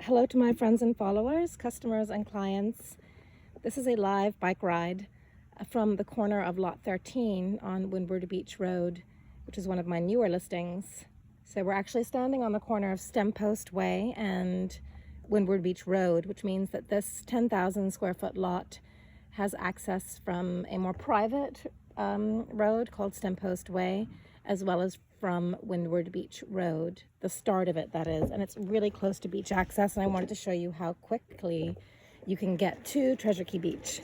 Hello to my friends and followers, customers and clients. This is a live bike ride from the corner of Lot 13 on Windward Beach Road, which is one of my newer listings. So we're actually standing on the corner of Stempost Way and Windward Beach Road, which means that this 10,000 square foot lot has access from a more private road called Stempost Way, as well as from Windward Beach Road, the start of it, that is. And it's really close to beach access, and I wanted to show you how quickly you can get to Treasure Cay Beach.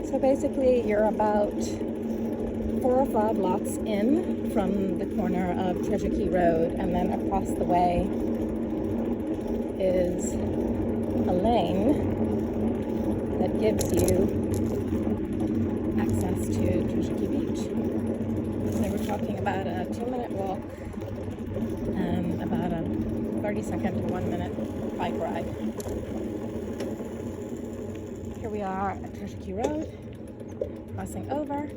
So basically you're about 4 or 5 lots in from the corner of Treasure Cay Road, and then across the way is a lane that gives you access to Treasure Cay Beach. So we're talking about a 2-minute walk and about a 30-second to 1-minute bike ride. Here we are at Treasure Cay Road, crossing over.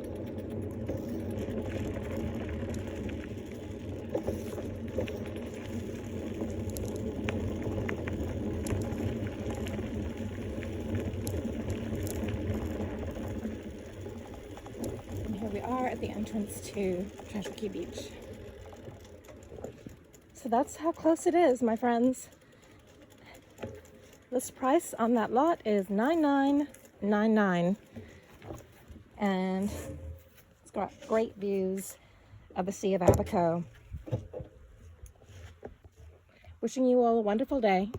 And here we are at the entrance to Treasure Cay Beach. So that's how close it is, my friends. List price on that lot is $9,999, and it's got great views of the Sea of Abaco. Wishing you all a wonderful day.